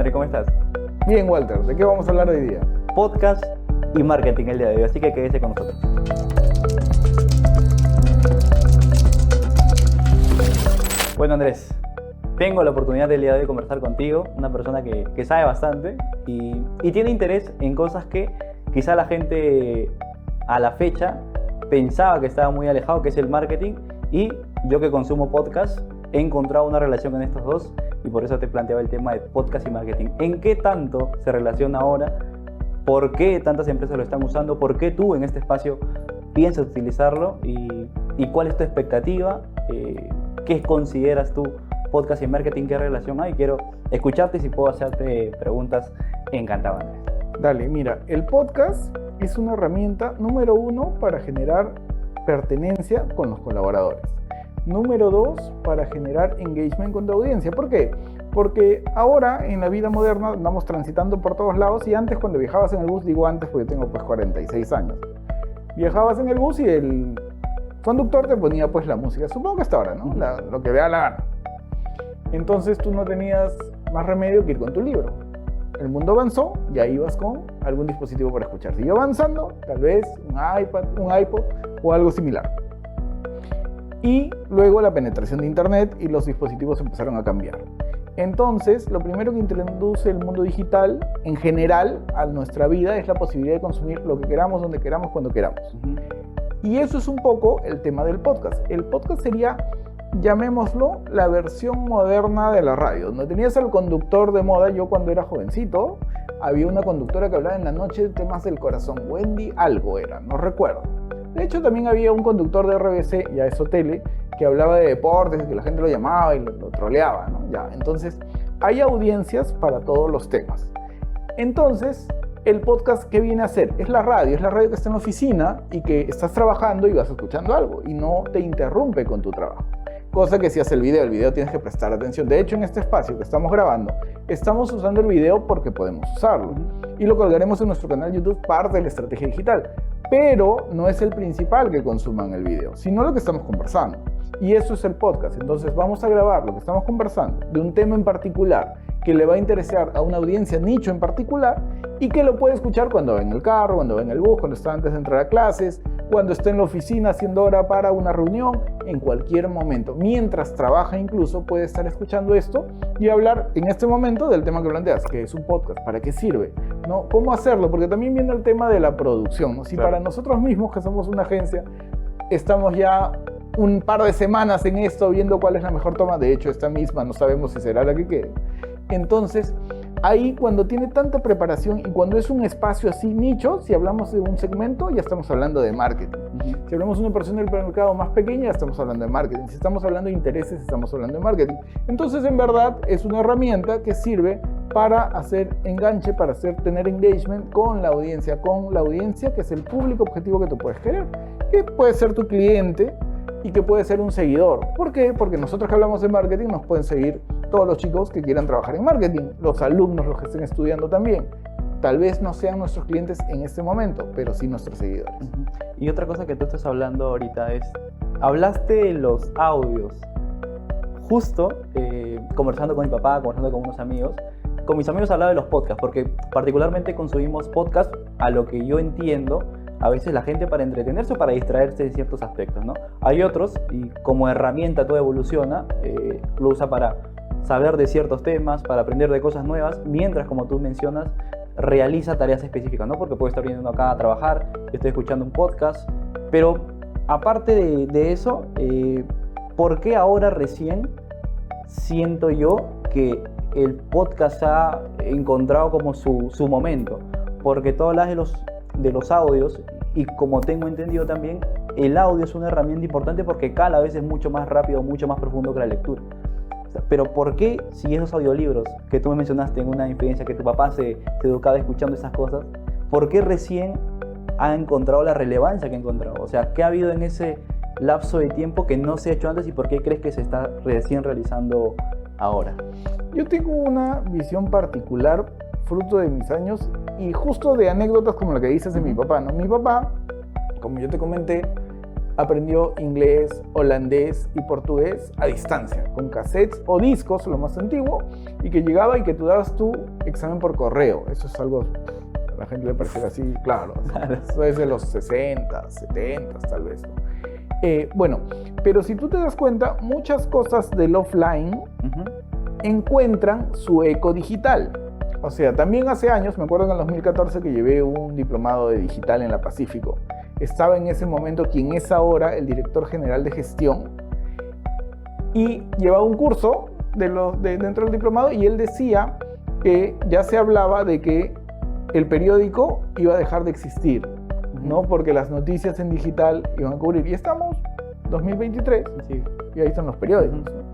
Henry, ¿cómo estás? Bien, Walter, ¿de qué vamos a hablar hoy día? Podcast y marketing el día de hoy, así que quédese con nosotros. Bueno, Andrés, tengo la oportunidad del día de hoy de conversar contigo, una persona que sabe bastante y tiene interés en cosas que quizá la gente a la fecha pensaba que estaba muy alejado, que es el marketing, y yo que consumo podcast he encontrado una relación en estos dos y por eso te planteaba el tema de podcast y marketing. ¿En qué tanto se relaciona ahora? ¿Por qué tantas empresas lo están usando? ¿Por qué tú en este espacio piensas utilizarlo? ¿Y cuál es tu expectativa? ¿Qué consideras tú podcast y marketing? ¿Qué relación hay? Quiero escucharte y si puedo hacerte preguntas, encantado, Andrés. Dale, mira, el podcast es una herramienta número 1 para generar pertenencia con los colaboradores. Número 2, para generar engagement con tu audiencia. ¿Por qué? Porque ahora en la vida moderna andamos transitando por todos lados y antes cuando viajabas en el bus, digo antes porque tengo pues 46 años, viajabas en el bus y el conductor te ponía pues la música, supongo que hasta ahora, ¿no? Lo que vea la gana. Entonces tú no tenías más remedio que ir con tu libro. El mundo avanzó y ahí ibas con algún dispositivo para escuchar. Siguió avanzando, tal vez un iPad, un iPod o algo similar. Y luego la penetración de internet y los dispositivos empezaron a cambiar. Entonces, lo primero que introduce el mundo digital en general a nuestra vida es la posibilidad de consumir lo que queramos, donde queramos, cuando queramos. Y eso es un poco el tema del podcast. El podcast sería, llamémoslo, la versión moderna de la radio. Donde tenías al conductor de moda, yo cuando era jovencito, había una conductora que hablaba en la noche de temas del corazón. Wendy algo era, no recuerdo. De hecho, también había un conductor de RBC, ya eso tele, que hablaba de deportes, que la gente lo llamaba y lo troleaba, ¿no? Ya, entonces, hay audiencias para todos los temas. Entonces, el podcast, ¿qué viene a hacer? Es la radio que está en la oficina y que estás trabajando y vas escuchando algo y no te interrumpe con tu trabajo. Cosa que si hace el video tienes que prestar atención. De hecho, en este espacio que estamos grabando, estamos usando el video porque podemos usarlo. Y lo colgaremos en nuestro canal YouTube, parte de la estrategia digital. Pero no es el principal que consuman el video, sino lo que estamos conversando. Y eso es el podcast. Entonces vamos a grabar lo que estamos conversando de un tema en particular que le va a interesar a una audiencia nicho en particular y que lo puede escuchar cuando va en el carro, cuando va en el bus, cuando está antes de entrar a clases, cuando está en la oficina haciendo hora para una reunión, en cualquier momento. Mientras trabaja incluso puede estar escuchando esto y hablar en este momento del tema que planteas, que es un podcast, ¿para qué sirve? ¿No? ¿Cómo hacerlo? Porque también viene el tema de la producción, ¿no? Si claro, para nosotros mismos, que somos una agencia, estamos ya un par de semanas en esto, viendo cuál es la mejor toma, de hecho esta misma no sabemos si será la que quede. Entonces, ahí cuando tiene tanta preparación y cuando es un espacio así nicho, si hablamos de un segmento, ya estamos hablando de marketing. Si hablamos de una porción del mercado más pequeña, ya estamos hablando de marketing. Si estamos hablando de intereses, estamos hablando de marketing. Entonces, en verdad, es una herramienta que sirve para hacer enganche, para tener engagement con la audiencia que es el público objetivo que tú puedes querer, que puede ser tu cliente y que puede ser un seguidor. ¿Por qué? Porque nosotros que hablamos de marketing nos pueden seguir todos los chicos que quieran trabajar en marketing, los alumnos, los que estén estudiando también. Tal vez no sean nuestros clientes en este momento, pero sí nuestros seguidores. Y otra cosa que tú estás hablando ahorita es, hablaste de los audios. Justo conversando con mi papá, conversando con unos amigos, con mis amigos hablaba de los podcasts, porque particularmente consumimos podcasts, a lo que yo entiendo, a veces la gente para entretenerse o para distraerse de ciertos aspectos, ¿no? Hay otros, y como herramienta todo evoluciona, lo usa para saber de ciertos temas, para aprender de cosas nuevas, mientras, como tú mencionas, realiza tareas específicas, ¿no? Porque puede estar viniendo acá a trabajar, estoy escuchando un podcast, pero aparte de eso, ¿por qué ahora recién siento yo que el podcast ha encontrado como su momento? Porque tú hablas de los audios y como tengo entendido también, el audio es una herramienta importante porque cada vez es mucho más rápido, mucho más profundo que la lectura. Pero ¿por qué si esos audiolibros que tú me mencionaste en una experiencia que tu papá se educaba escuchando esas cosas, ¿por qué recién ha encontrado la relevancia que ha encontrado? O sea, ¿qué ha habido en ese lapso de tiempo que no se ha hecho antes y por qué crees que se está recién realizando ahora? Yo tengo una visión particular fruto de mis años y justo de anécdotas como la que dices de mi papá, ¿no? Mi papá, como yo te comenté, aprendió inglés, holandés y portugués a distancia, con cassettes o discos, lo más antiguo, y que llegaba y que tú dabas tu examen por correo. Eso es algo, a la gente le parece así, claro, eso es de los 60, 70 tal vez, ¿no? Bueno, pero si tú te das cuenta, muchas cosas del offline encuentran su eco digital. O sea, también hace años, me acuerdo en el 2014 que llevé un diplomado de digital en la Pacífico. Estaba en ese momento quien es ahora el director general de gestión y llevaba un curso dentro del diplomado, y él decía que ya se hablaba de que el periódico iba a dejar de existir, ¿no? Porque las noticias en digital iban a cubrir. Y estamos 2023, Sí. y ahí están los periódicos, ¿no?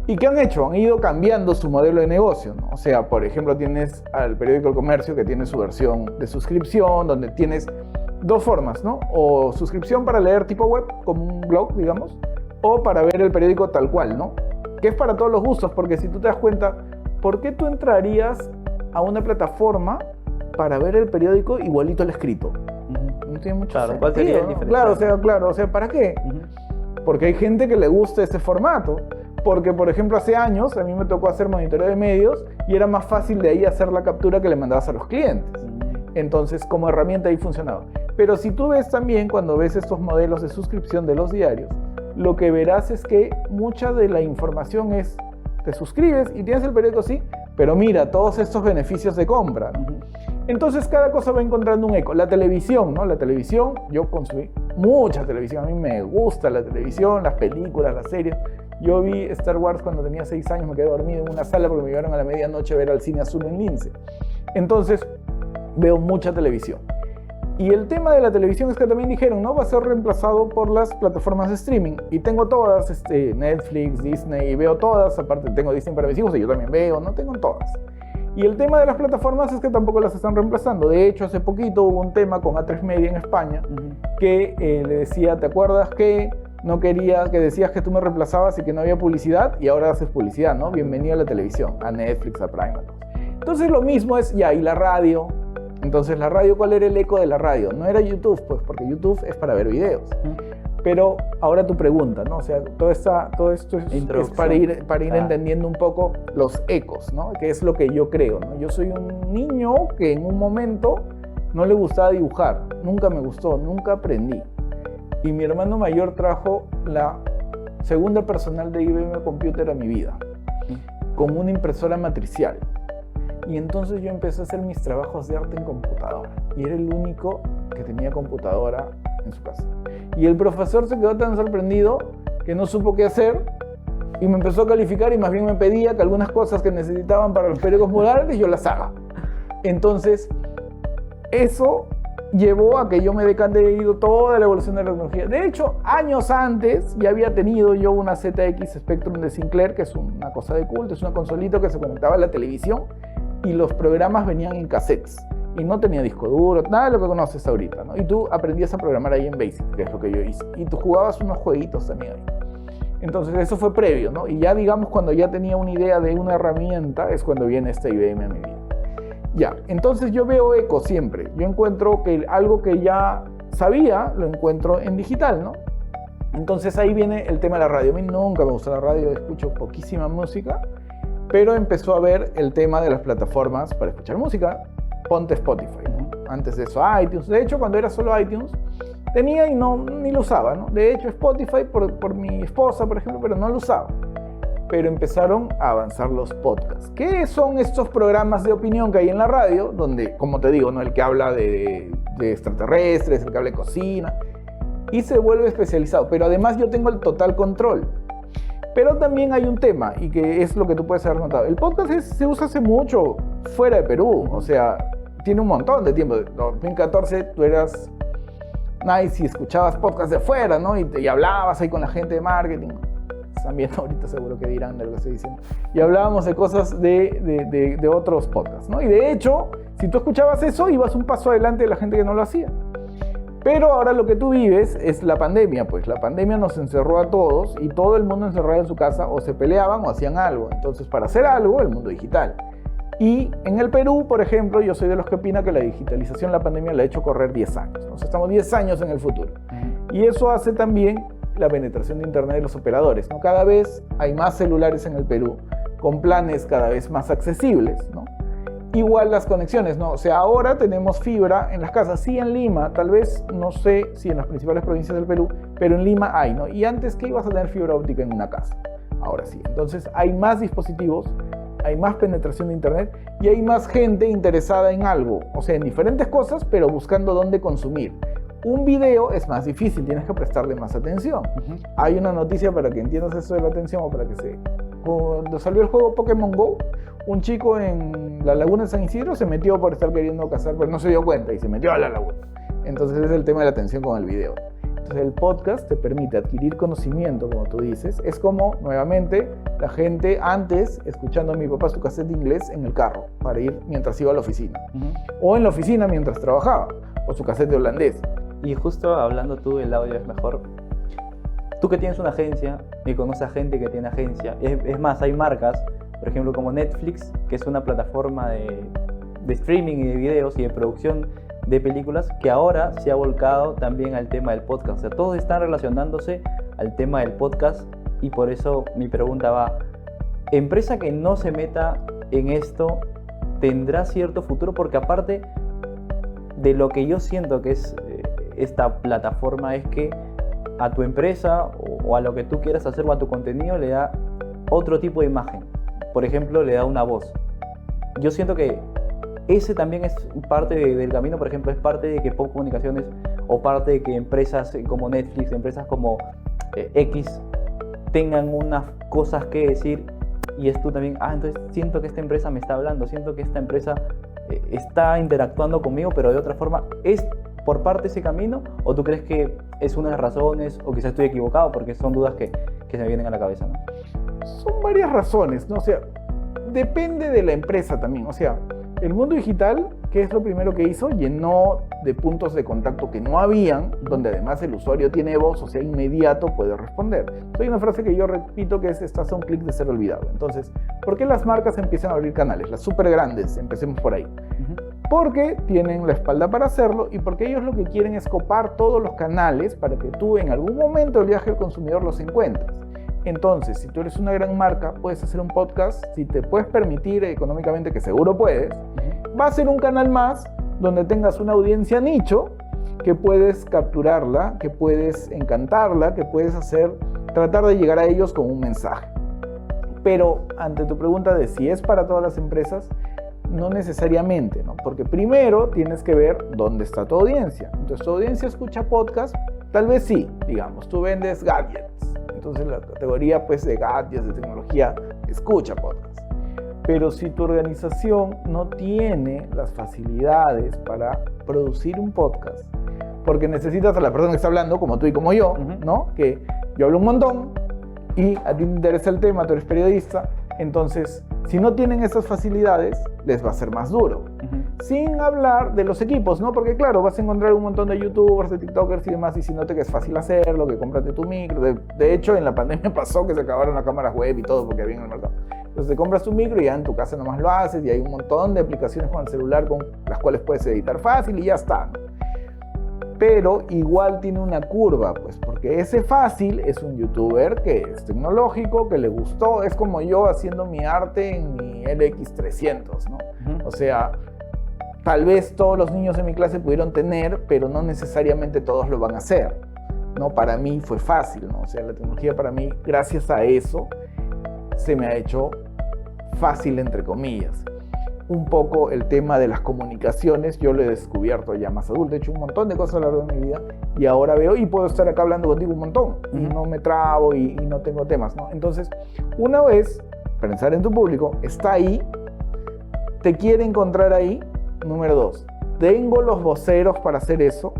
¿Y qué han hecho? Han ido cambiando su modelo de negocio, ¿no? O sea, por ejemplo, tienes al periódico El Comercio, que tiene su versión de suscripción, donde tienes dos formas, ¿no? O suscripción para leer tipo web, como un blog, digamos, o para ver el periódico tal cual, ¿no? Que es para todos los gustos, porque si tú te das cuenta, ¿por qué tú entrarías a una plataforma para ver el periódico igualito al escrito? No tiene mucho Claro, sentido, ¿cuál sería el ¿no? diferencial? Claro, o sea, ¿para qué? Porque hay gente que le gusta ese formato. Porque, por ejemplo, hace años a mí me tocó hacer monitoreo de medios y era más fácil de ahí hacer la captura que le mandabas a los clientes. Entonces, como herramienta ahí funcionaba. Pero si tú ves también, cuando ves estos modelos de suscripción de los diarios, lo que verás es que mucha de la información es, te suscribes y tienes el periódico, sí, pero mira, todos estos beneficios de compra, ¿no? Entonces cada cosa va encontrando un eco. La televisión, ¿no? La televisión, yo consumí mucha televisión, a mí me gusta la televisión, las películas, las series. Yo vi Star Wars cuando tenía 6 años, me quedé dormido en una sala porque me llevaron a la medianoche a ver al cine azul en Lince. Entonces veo mucha televisión. Y el tema de la televisión es que también dijeron, ¿no? Va a ser reemplazado por las plataformas de streaming. Y tengo todas, Netflix, Disney, y veo todas. Aparte tengo Disney para mis hijos y yo también veo, ¿no? Tengo todas. Y el tema de las plataformas es que tampoco las están reemplazando. De hecho, hace poquito hubo un tema con A3 Media en España que le decía, ¿te acuerdas que no quería, que decías que tú me reemplazabas y que no había publicidad? Y ahora haces publicidad, ¿no? Bienvenido a la televisión, a Netflix, a Prime. Entonces lo mismo es, ya, y la radio. Entonces la radio, ¿cuál era el eco de la radio? No era YouTube, pues, porque YouTube es para ver videos. Pero ahora tu pregunta, ¿no? O sea, todo esto es para ir entendiendo un poco los ecos, ¿no? Que es lo que yo creo, ¿no? Yo soy un niño que en un momento no le gustaba dibujar, nunca me gustó, nunca aprendí. Y mi hermano mayor trajo la segunda personal de IBM Computer a mi vida, como una impresora matricial. Y entonces yo empecé a hacer mis trabajos de arte en computadora. Y era el único que tenía computadora en su casa. Y el profesor se quedó tan sorprendido que no supo qué hacer y me empezó a calificar y más bien me pedía que algunas cosas que necesitaban para los periódicos murales yo las haga. Entonces, eso llevó a que yo me decanté toda la evolución de la tecnología. De hecho, años antes ya había tenido yo una ZX Spectrum de Sinclair, que es una cosa de culto, es una consolita que se conectaba a la televisión y los programas venían en cassettes. Y no tenía disco duro, nada de lo que conoces ahorita, ¿no? Y tú aprendías a programar ahí en Basic, que es lo que yo hice. Y tú jugabas unos jueguitos también ahí. Entonces eso fue previo, ¿no? Y ya digamos cuando ya tenía una idea de una herramienta es cuando viene esta IBM a mi vida. Ya, entonces yo veo eco siempre. Yo encuentro que algo que ya sabía, lo encuentro en digital, ¿no? Entonces ahí viene el tema de la radio. A mí nunca me gustó la radio, escucho poquísima música, pero empezó a ver el tema de las plataformas para escuchar música. Ponte Spotify, ¿no? Antes de eso iTunes. De hecho, cuando era solo iTunes, tenía y ni lo usaba, ¿no? De hecho, Spotify por mi esposa, por ejemplo, pero no lo usaba. Pero empezaron a avanzar los podcasts. ¿Qué son estos programas de opinión que hay en la radio? Donde, como te digo, ¿no? El que habla de extraterrestres, el que habla de cocina, y se vuelve especializado. Pero además yo tengo el total control. Pero también hay un tema, y que es lo que tú puedes haber notado. El podcast se usa hace mucho fuera de Perú. O sea, tiene un montón de tiempo. En 2014 tú eras nice y escuchabas podcasts de afuera, ¿no? Y hablabas ahí con la gente de marketing. También ahorita seguro que dirán de lo que estoy diciendo. Y hablábamos de cosas de otros podcasts, ¿no? Y de hecho, si tú escuchabas eso, ibas un paso adelante de la gente que no lo hacía. Pero ahora lo que tú vives es la pandemia, pues la pandemia nos encerró a todos y todo el mundo encerrado en su casa o se peleaban o hacían algo. Entonces, para hacer algo, el mundo digital. Y en el Perú, por ejemplo, yo soy de los que opina que la digitalización, la pandemia, la ha hecho correr 10 años. O sea, estamos 10 años en el futuro. Y eso hace también la penetración de Internet de los operadores, ¿no? Cada vez hay más celulares en el Perú, con planes cada vez más accesibles, ¿no? Igual las conexiones, ¿no? O sea, ahora tenemos fibra en las casas, sí en Lima, tal vez, no sé si en las principales provincias del Perú, pero en Lima hay, ¿no? Y antes, ¿qué ibas a tener fibra óptica en una casa? Ahora sí. Entonces, hay más dispositivos, hay más penetración de Internet y hay más gente interesada en algo, o sea, en diferentes cosas, pero buscando dónde consumir. Un video es más difícil, tienes que prestarle más atención. Hay una noticia para que entiendas eso de la atención o para que se... Cuando salió el juego Pokémon GO, un chico en la laguna de San Isidro se metió por estar queriendo cazar, pero no se dio cuenta y se metió a la laguna. Entonces es el tema de la atención con el video. Entonces el podcast te permite adquirir conocimiento, como tú dices. Es como, nuevamente, la gente antes escuchando a mi papá su cassette de inglés en el carro para ir mientras iba a la oficina. O en la oficina mientras trabajaba, o su cassette de holandés. Y justo hablando tú del audio es mejor. Tú que tienes una agencia y conoces a gente que tiene agencia. Es más, hay marcas, por ejemplo, como Netflix, que es una plataforma de streaming y de videos y de producción de películas, que ahora se ha volcado también al tema del podcast. O sea, todos están relacionándose al tema del podcast y por eso mi pregunta va, ¿empresa que no se meta en esto tendrá cierto futuro? Porque aparte de lo que yo siento que es esta plataforma es que a tu empresa o a lo que tú quieras hacer o a tu contenido le da otro tipo de imagen. Por ejemplo, le da una voz. Yo siento que ese también es parte del camino, por ejemplo, es parte de que Pop Comunicaciones o parte de que empresas como Netflix, empresas como X tengan unas cosas que decir y es tú también, entonces siento que esta empresa me está hablando, siento que esta empresa está interactuando conmigo, pero de otra forma. ¿Es por parte de ese camino o tú crees que es una de las razones o quizás estoy equivocado? Porque son dudas que se me vienen a la cabeza, ¿no? Son varias razones, ¿no? O sea, depende de la empresa también. O sea, el mundo digital, ¿qué es lo primero que hizo? Llenó de puntos de contacto que no habían, donde además el usuario tiene voz, o sea, inmediato puede responder. Hay una frase que yo repito que es: estás a un clic de ser olvidado. Entonces, ¿por qué las marcas empiezan a abrir canales? Las súper grandes, empecemos por ahí. Porque tienen la espalda para hacerlo y porque ellos lo que quieren es copar todos los canales para que tú en algún momento del viaje del consumidor los encuentres. Entonces, si tú eres una gran marca, puedes hacer un podcast, si te puedes permitir económicamente, que seguro puedes, va a ser un canal más donde tengas una audiencia nicho que puedes capturarla, que puedes encantarla, que puedes tratar de llegar a ellos con un mensaje. Pero ante tu pregunta de si es para todas las empresas, no necesariamente, ¿no? Porque primero tienes que ver dónde está tu audiencia. Entonces, tu audiencia escucha podcast, tal vez sí, digamos, tú vendes gadgets. Entonces, la categoría pues, de gadgets, de tecnología, escucha podcast. Pero si tu organización no tiene las facilidades para producir un podcast, porque necesitas a la persona que está hablando, como tú y como yo, ¿no? Que yo hablo un montón y a ti te interesa el tema, tú eres periodista. Entonces, si no tienen esas facilidades, les va a ser más duro. Sin hablar de los equipos, ¿no? Porque claro, vas a encontrar un montón de youtubers, de tiktokers y demás diciéndote que es fácil hacerlo, que cómprate tu micro. De hecho, en la pandemia pasó que se acabaron las cámaras web y todo porque había en el mercado. Entonces te compras tu micro y ya en tu casa nomás lo haces y hay un montón de aplicaciones con el celular con las cuales puedes editar fácil y ya está, ¿no? Pero igual tiene una curva, pues, porque ese fácil es un youtuber que es tecnológico, que le gustó, es como yo haciendo mi arte en mi LX300, ¿no? O sea, tal vez todos los niños en mi clase pudieron tener, pero no necesariamente todos lo van a hacer, ¿no? Para mí fue fácil, ¿no? O sea, la tecnología para mí, gracias a eso, se me ha hecho fácil, entre comillas. Un poco el tema de las comunicaciones, yo lo he descubierto ya más adulto, he hecho un montón de cosas a lo largo de mi vida y ahora veo y puedo estar acá hablando contigo un montón y no me trabo y no tengo temas, ¿no? Entonces, una vez pensar en tu público, está ahí, te quiere encontrar ahí. Número 2, tengo los voceros para hacer eso.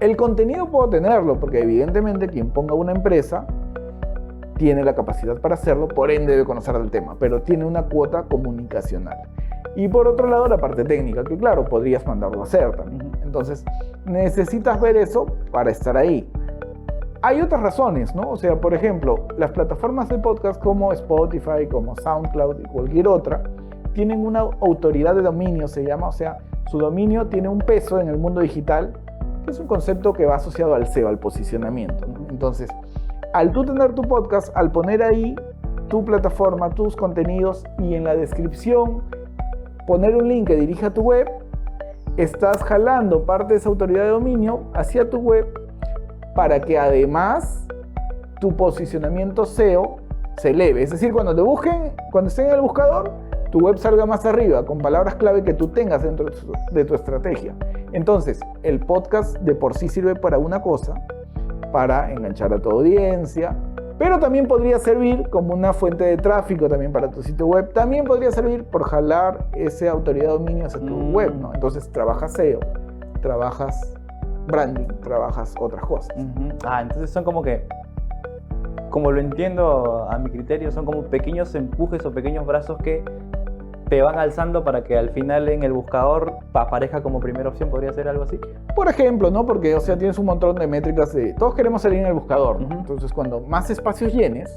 El contenido puedo tenerlo porque evidentemente quien ponga una empresa tiene la capacidad para hacerlo, por ende debe conocer del tema, pero tiene una cuota comunicacional. Y por otro lado, la parte técnica, que claro, podrías mandarlo a hacer también. Entonces, necesitas ver eso para estar ahí. Hay otras razones, ¿no? O sea, por ejemplo, las plataformas de podcast como Spotify, como SoundCloud y cualquier otra, tienen una autoridad de dominio, se llama, o sea, su dominio tiene un peso en el mundo digital que es un concepto que va asociado al SEO, al posicionamiento. Entonces, al tú tener tu podcast, al poner ahí tu plataforma, tus contenidos y en la descripción poner un link que dirija a tu web, estás jalando parte de esa autoridad de dominio hacia tu web para que además tu posicionamiento SEO se eleve. Es decir, cuando te busquen, cuando estén en el buscador, tu web salga más arriba con palabras clave que tú tengas dentro de tu estrategia. Entonces, el podcast de por sí sirve para una cosa, para enganchar a tu audiencia, pero también podría servir como una fuente de tráfico también para tu sitio web. También podría servir por jalar esa autoridad de dominio hacia tu web, ¿no? Entonces, trabajas SEO, trabajas branding, trabajas otras cosas. Entonces son como que, como lo entiendo a mi criterio, son como pequeños empujes o pequeños brazos que te van alzando para que al final en el buscador aparezca como primera opción. ¿Podría ser algo así? Por ejemplo, ¿no? Porque, o sea, tienes un montón de métricas de... Todos queremos salir en el buscador, ¿no? Entonces, cuando más espacios llenes,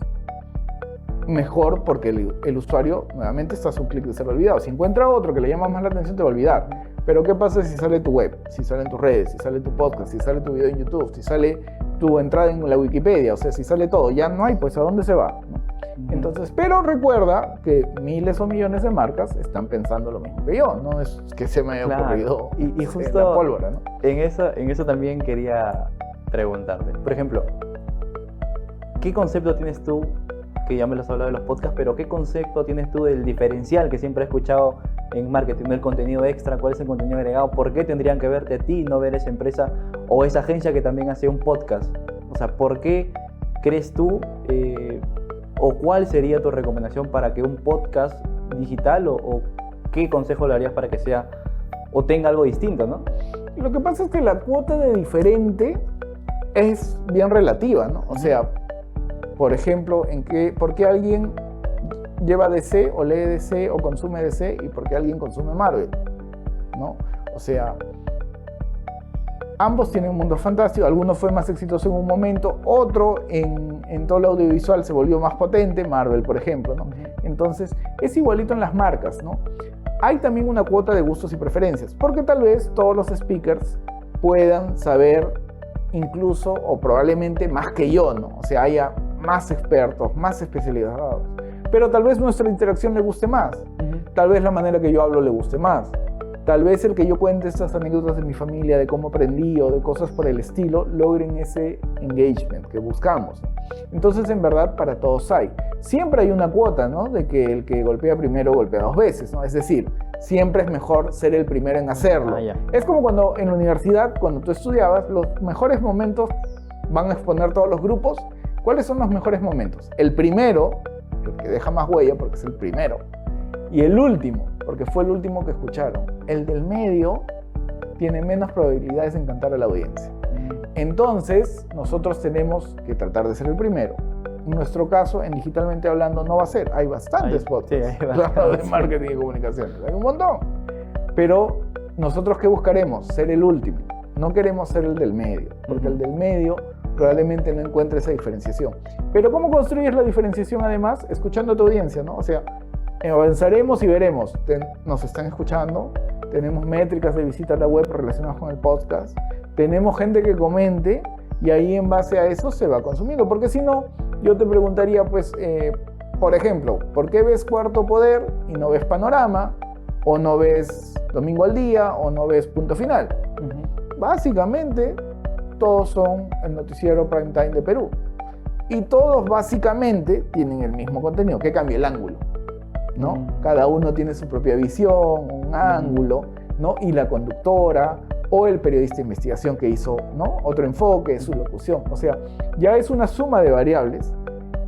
mejor, porque el usuario, nuevamente, estás a un clic de ser olvidado. Si encuentra otro que le llama más la atención, te va a olvidar. Pero, ¿qué pasa si sale tu web? Si salen tus redes, si sale tu podcast, si sale tu video en YouTube, si sale tu entrada en la Wikipedia, o sea, si sale todo, ya no hay, pues, ¿a dónde se va? ¿No? Entonces, pero recuerda que miles o millones de marcas están pensando lo mismo que yo, no es que se me haya ocurrido y justo la pólvora, ¿no? En eso también quería preguntarte. Por ejemplo, ¿qué concepto tienes tú, que ya me lo has hablado de los podcasts, pero qué concepto tienes tú del diferencial que siempre he escuchado en marketing, del contenido extra? ¿Cuál es el contenido agregado? ¿Por qué tendrían que verte a ti y no ver esa empresa o esa agencia que también hace un podcast? O sea, ¿por qué crees tú o cuál sería tu recomendación para que un podcast digital o qué consejo le darías para que sea o tenga algo distinto, ¿no? Lo que pasa es que la cuota de diferente es bien relativa, ¿no? O sea, por ejemplo, ¿por qué alguien lleva DC o lee DC o consume DC y por qué alguien consume Marvel, ¿no? O sea, ambos tienen un mundo fantástico, alguno fue más exitoso en un momento, otro en todo lo audiovisual se volvió más potente, Marvel, por ejemplo, ¿no? Entonces, es igualito en las marcas, ¿no? Hay también una cuota de gustos y preferencias, porque tal vez todos los speakers puedan saber incluso o probablemente más que yo, ¿no? O sea, haya más expertos, más especializados, pero tal vez nuestra interacción le guste más, tal vez la manera que yo hablo le guste más. Tal vez el que yo cuente estas anécdotas de mi familia, de cómo aprendí o de cosas por el estilo, logren ese engagement que buscamos, ¿no? Entonces, en verdad, para todos hay. Siempre hay una cuota, ¿no? De que el que golpea primero golpea dos veces, ¿no? Es decir, siempre es mejor ser el primero en hacerlo. Es como cuando en la universidad, cuando tú estudiabas, los mejores momentos van a exponer todos los grupos. ¿Cuáles son los mejores momentos? El primero, el que deja más huella porque es el primero. Y el último, porque fue el último que escucharon. El del medio tiene menos probabilidades de encantar a la audiencia. Entonces, nosotros tenemos que tratar de ser el primero. En nuestro caso, en Digitalmente Hablando no va a ser. Hay bastantes podcasts de marketing y comunicaciones. Hay un montón. Pero, ¿nosotros qué buscaremos? Ser el último. No queremos ser el del medio, porque el del medio probablemente no encuentre esa diferenciación. Pero, ¿cómo construyes la diferenciación además? Escuchando a tu audiencia, ¿no? O sea, avanzaremos y veremos. Nos están escuchando, tenemos métricas de visita a la web relacionadas con el podcast, tenemos gente que comente y ahí en base a eso se va consumiendo. Porque si no, yo te preguntaría, pues, por ejemplo, ¿por qué ves Cuarto Poder y no ves Panorama? ¿O no ves Domingo al Día? ¿O no ves Punto Final? Básicamente, todos son el noticiero prime time de Perú. Y todos básicamente tienen el mismo contenido. ¿Qué cambia? El ángulo, ¿no? Cada uno tiene su propia visión, un ángulo, ¿no? Y la conductora o el periodista de investigación que hizo, ¿no? Otro enfoque, su locución. O sea, ya es una suma de variables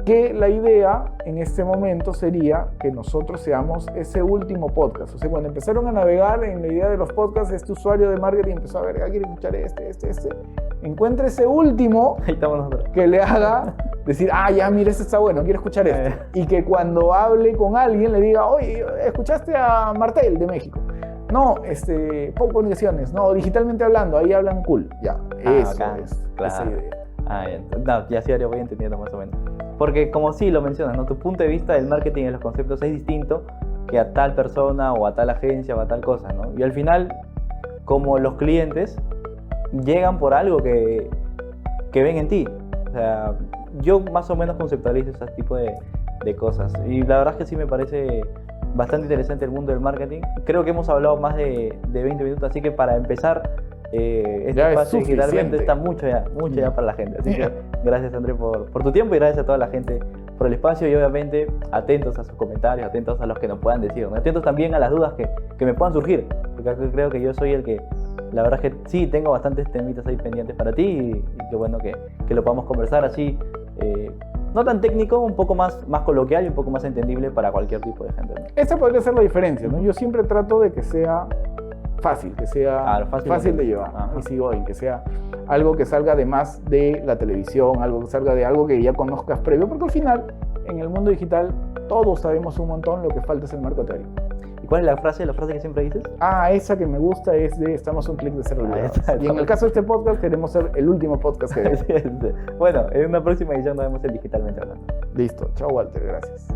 que la idea en este momento sería que nosotros seamos ese último podcast. O sea, cuando empezaron a navegar en la idea de los podcasts, este usuario de marketing empezó a ver, quiere escuchar este. Encuentre ese último que le haga decir, ya, mira, este está bueno, quiero escuchar este. Y que cuando hable con alguien le diga, oye, ¿escuchaste a Martel de México? No, Pop Comunicaciones, no, Digitalmente Hablando, ahí hablan cool. Ya, eso es esa idea. Ya sí, ahora voy entendiendo más o menos. Porque como sí lo mencionas, ¿no? Tu punto de vista del marketing y de los conceptos es distinto que a tal persona o a tal agencia o a tal cosa, ¿no? Y al final, como los clientes, llegan por algo que ven en ti. O sea, yo más o menos conceptualizo ese tipo de cosas. Y la verdad es que sí me parece bastante interesante el mundo del marketing. Creo que hemos hablado más de 20 minutos, así que para empezar, este Ya es espacio digitalmente suficiente. está mucho ya para la gente. Así que gracias, André, por tu tiempo, y gracias a toda la gente por el espacio, y obviamente atentos a sus comentarios, atentos a los que nos puedan decir, ¿no? Atentos también a las dudas que me puedan surgir, porque creo que yo soy el que, la verdad es que sí, tengo bastantes temitas ahí pendientes para ti, y qué bueno que lo podamos conversar así, no tan técnico, un poco más coloquial y un poco más entendible para cualquier tipo de gente, ¿no? Esa podría ser la diferencia, ¿no? Yo siempre trato de que sea fácil, que sea Claro, fácil de llevar, Ajá. easy going, que sea algo que salga de más de la televisión, algo que salga de algo que ya conozcas previo, porque al final, en el mundo digital, todos sabemos un montón, lo que falta es el marco teórico. ¿Y cuál es la frase que siempre dices? Esa que me gusta es de estamos a un clic de ser olvidados. esa, Y en el caso de este podcast, queremos ser el último podcast que vemos. Bueno, en una próxima edición nos vemos en Digitalmente Hablando. Listo, chao Walter, gracias.